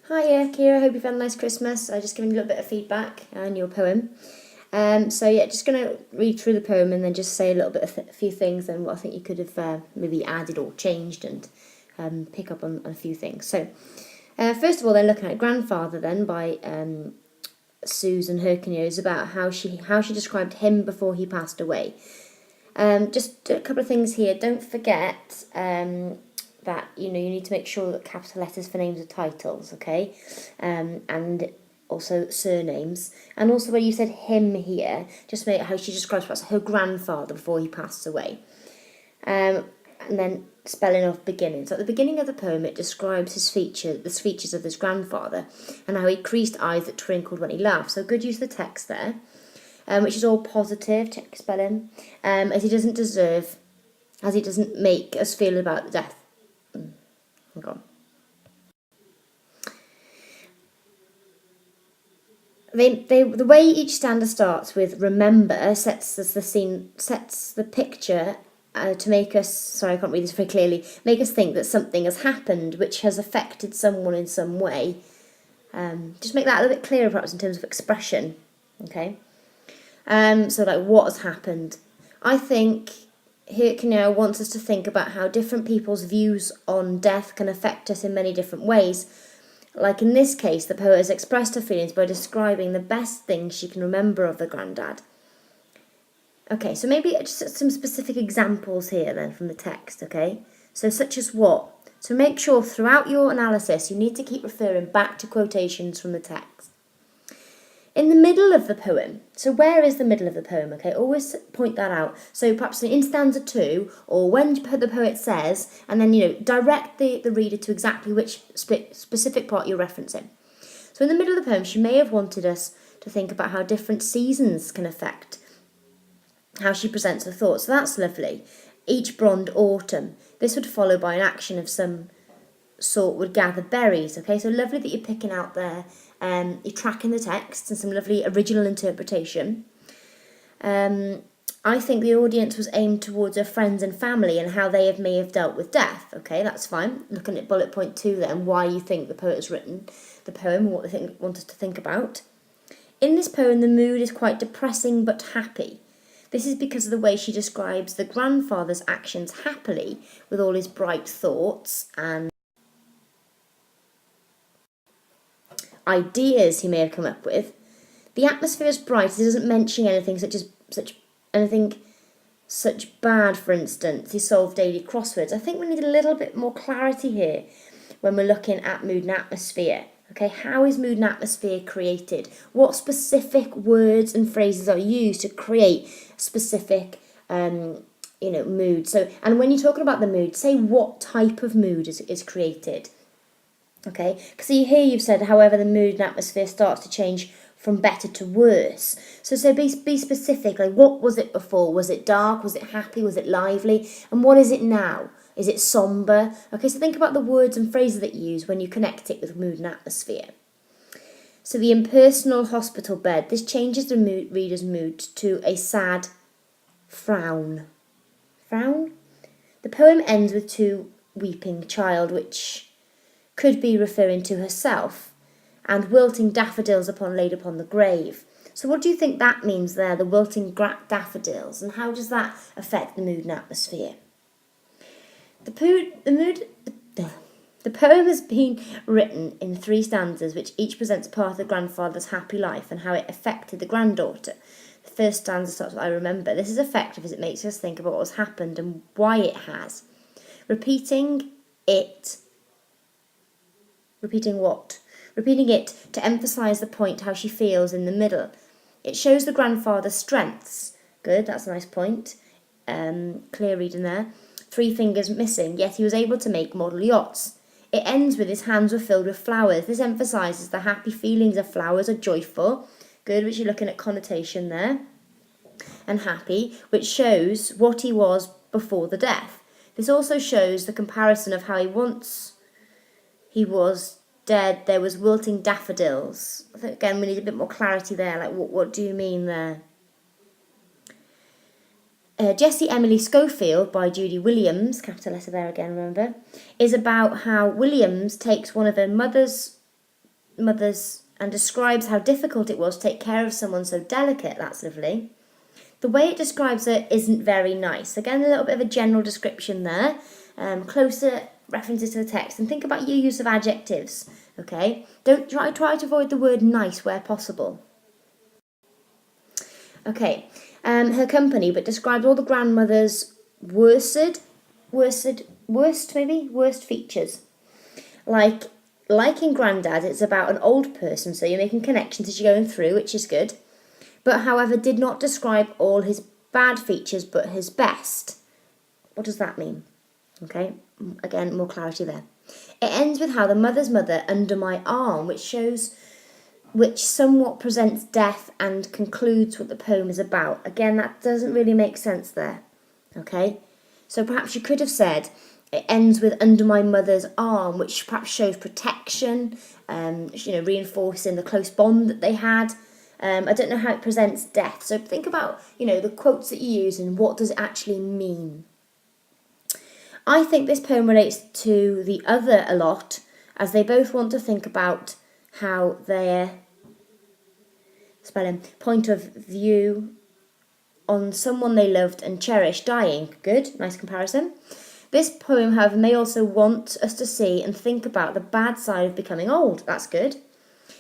Hiya, Kira. Hope you've had a nice Christmas. I just giving you a little bit of feedback on your poem. Just gonna read through the poem and then just say a little bit of a few things and what I think you could have maybe added or changed and pick up on a few things. First of all, then looking at Grandfather, then by Susan Herkenio, about how she described him before he passed away. Just a couple of things here. Don't forget that you need to make sure that capital letters for names are titles, okay, and also surnames, and also where you said him here, just make how she describes perhaps her grandfather before he passed away, and then spelling off beginning. So at the beginning of the poem, it describes the features of his grandfather, and how he creased eyes that twinkled when he laughed. So good use of the text there. Which is all positive, check spelling, as he doesn't make us feel about death. Hang on. The way each stanza starts with remember sets the picture to make us, sorry I can't read this very clearly, make us think that something has happened which has affected someone in some way. Just make that a little bit clearer perhaps in terms of expression, okay? So like what has happened. I think Hirkner wants us to think about how different people's views on death can affect us in many different ways. Like in this case, the poet has expressed her feelings by describing the best things she can remember of the granddad. Okay, so maybe just some specific examples here then from the text, okay? So such as what? So make sure throughout your analysis you need to keep referring back to quotations from the text. In the middle of the poem, so where is the middle of the poem, okay? Always point that out. So perhaps in stanza 2, or when the poet says, and then, direct the reader to exactly which specific part you're referencing. So in the middle of the poem, she may have wanted us to think about how different seasons can affect how she presents her thoughts. So that's lovely. Each blonde autumn. This would follow by an action of some sort would gather berries, okay? So lovely that you're picking out there. You're tracking the text and some lovely original interpretation. I think the audience was aimed towards her friends and family and how they may have dealt with death. Okay, that's fine. Looking at bullet point 2 then, why you think the poet has written the poem and what they want us to think about. In this poem, the mood is quite depressing but happy. This is because of the way she describes the grandfather's actions happily with all his bright thoughts and ideas he may have come up with. The atmosphere is bright. He doesn't mention anything such bad, for instance. He solved daily crosswords. I think we need a little bit more clarity here when we're looking at mood and atmosphere. Okay, how is mood and atmosphere created? What specific words and phrases are used to create specific mood? So, and when you're talking about the mood, say what type of mood is created. Okay, because here you've said, however, the mood and atmosphere starts to change from better to worse. So be specific, like what was it before? Was it dark? Was it happy? Was it lively? And what is it now? Is it sombre? Okay, so think about the words and phrases that you use when you connect it with mood and atmosphere. So the impersonal hospital bed, this changes the reader's mood to a sad frown. Frown? The poem ends with two weeping child, which could be referring to herself, and wilting daffodils laid upon the grave. So what do you think that means there, the wilting daffodils, and how does that affect the mood and atmosphere? The poem has been written in 3 stanzas, which each presents part of the grandfather's happy life and how it affected the granddaughter. The first stanza starts with I remember. This is effective as it makes us think about what has happened and why it has. Repeating what? Repeating it to emphasise the point how she feels in the middle. It shows the grandfather's strengths. Good, that's a nice point. Clear reading there. 3 fingers missing, yet he was able to make model yachts. It ends with his hands were filled with flowers. This emphasises the happy feelings of flowers are joyful. Good, which you're looking at connotation there. And happy, which shows what he was before the death. This also shows the comparison of how he was dead, there was wilting daffodils. I think, again, we need a bit more clarity there, like what do you mean there? Jessie Emily Schofield by Judy Williams, capital letter there again, remember, is about how Williams takes one of her mother's grandmothers and describes how difficult it was to take care of someone so delicate. That's lovely. The way it describes her isn't very nice. Again, a little bit of a general description there. Closer references to the text, and think about your use of adjectives. Okay, don't try to avoid the word nice where possible. Okay, her company, but describes all the grandmother's worst features. Like in Grandad, it's about an old person, so you're making connections as you're going through, which is good. But however, did not describe all his bad features, but his best. What does that mean? Okay, again, more clarity there. It ends with how the mother's mother under my arm, which somewhat presents death and concludes what the poem is about. Again, that doesn't really make sense there. Okay, so perhaps you could have said it ends with under my mother's arm, which perhaps shows protection, reinforcing the close bond that they had. I don't know how it presents death. So think about, the quotes that you use and what does it actually mean. I think this poem relates to the other a lot, as they both want to think about how their point of view on someone they loved and cherished dying. Good, nice comparison. This poem, however, may also want us to see and think about the bad side of becoming old. That's good.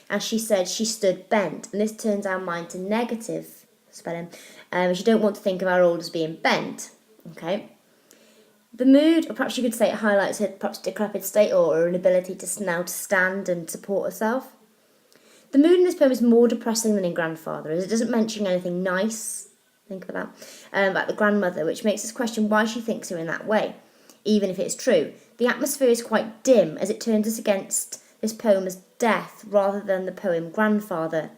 As she said, she stood bent, and this turns our mind to negative spelling. As you don't want to think of our old as being bent. Okay. The mood, or perhaps you could say it highlights her perhaps decrepit state or her inability to now to stand and support herself. The mood in this poem is more depressing than in Grandfather, as it doesn't mention anything nice, think about that, about the grandmother, which makes us question why she thinks her in that way, even if it's true. The atmosphere is quite dim, as it turns us against this poem as death rather than the poem Grandfather.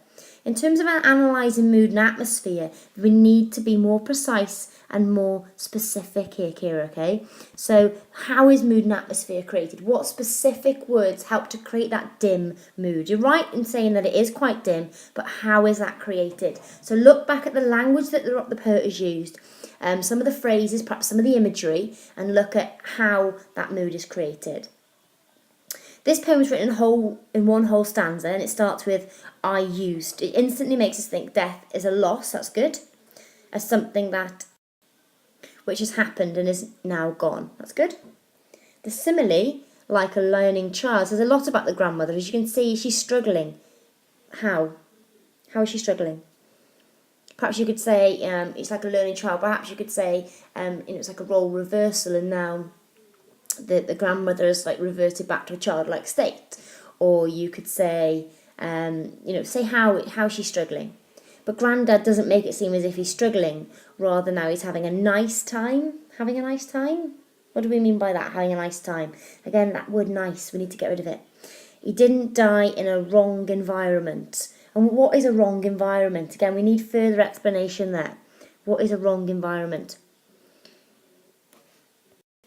In terms of analysing mood and atmosphere, we need to be more precise and more specific here, Kira, okay? So how is mood and atmosphere created? What specific words help to create that dim mood? You're right in saying that it is quite dim, but how is that created? So look back at the language that the poet has used, some of the phrases, perhaps some of the imagery, and look at how that mood is created. This poem is written in one whole stanza, and it starts with I used. It instantly makes us think death is a loss, that's good, as something which has happened and is now gone, that's good. The simile, like a learning child, says a lot about the grandmother. As you can see, she's struggling. How? How is she struggling? Perhaps you could say it's like a learning child. Perhaps you could say it's like a role reversal, and now the grandmother has reverted back to a childlike state. Or you could say, say how she's struggling. But Grandad doesn't make it seem as if he's struggling. Rather, now he's having a nice time. Having a nice time? What do we mean by that, having a nice time? Again, that word nice, we need to get rid of it. He didn't die in a wrong environment. And what is a wrong environment? Again, we need further explanation there. What is a wrong environment?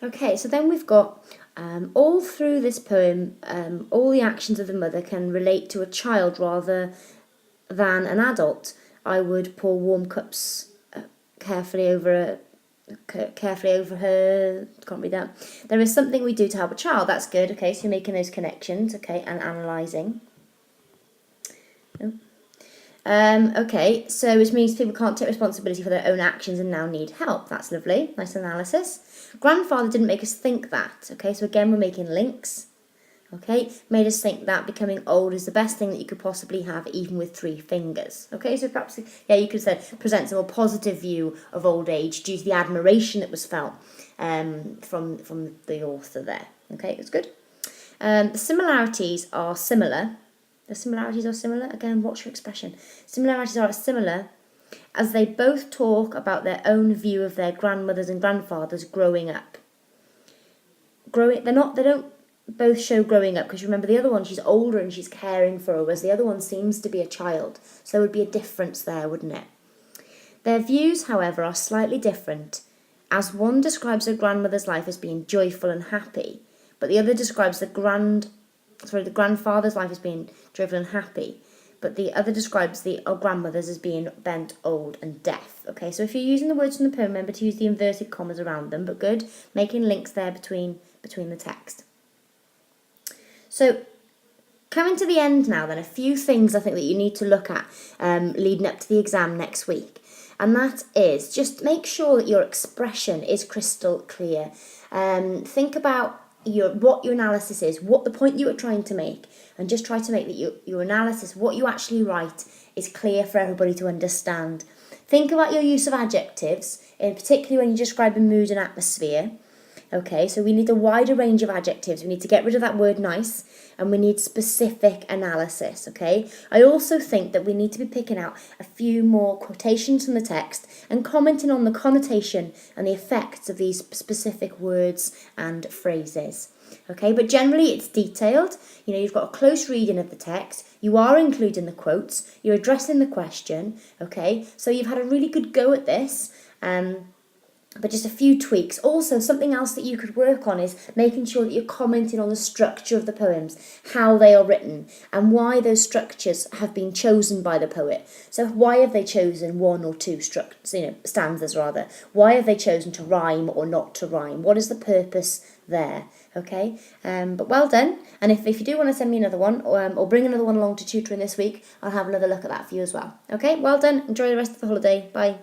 Okay, so then we've got all through this poem, all the actions of the mother can relate to a child rather than an adult. I would pour warm cups carefully over her. Can't read that. There is something we do to help a child. That's good. Okay, so you're making those connections. Okay, and analysing. Okay, so which means people can't take responsibility for their own actions and now need help. That's lovely. Nice analysis. Grandfather didn't make us think that. Okay, so again, we're making links. Okay, made us think that becoming old is the best thing that you could possibly have, even with 3 fingers. Okay, so perhaps, you could say presents a more positive view of old age due to the admiration that was felt from the author there. Okay, it's good. The similarities are similar. The similarities are similar. Again, what's your expression? Similarities are similar as they both talk about their own view of their grandmothers and grandfathers growing up. They don't both show growing up, because remember the other one, she's older and she's caring for her, whereas the other one seems to be a child. So there would be a difference there, wouldn't it? Their views, however, are slightly different, as one describes her grandmother's life as being joyful and happy, but the other describes the grandfather's life as being joyful and happy, but the other describes the grandmother's as being bent, old, and deaf. Okay, so if you're using the words from the poem, remember to use the inverted commas around them, but good, making links there between the text. So Coming to the end now then, a few things I think that you need to look at leading up to the exam next week. And that is just make sure that your expression is crystal clear. Think about what your analysis is, what the point you are trying to make, and just try to make that your analysis, what you actually write, is clear for everybody to understand. Think about your use of adjectives, in particularly when you're describing mood and atmosphere. Okay, so we need a wider range of adjectives. We need to get rid of that word nice, and we need specific analysis, okay? I also think that we need to be picking out a few more quotations from the text and commenting on the connotation and the effects of these specific words and phrases. Okay, but generally it's detailed. You know, you've got a close reading of the text. You are including the quotes. You're addressing the question. Okay, so you've had a really good go at this. But just a few tweaks. Also, something else that you could work on is making sure that you're commenting on the structure of the poems, how they are written, and why those structures have been chosen by the poet. So why have they chosen one or two stanzas rather? Why have they chosen to rhyme or not to rhyme? What is the purpose there? Okay, but well done. And if you do want to send me another one or bring another one along to tutoring this week, I'll have another look at that for you as well. Okay, well done. Enjoy the rest of the holiday. Bye.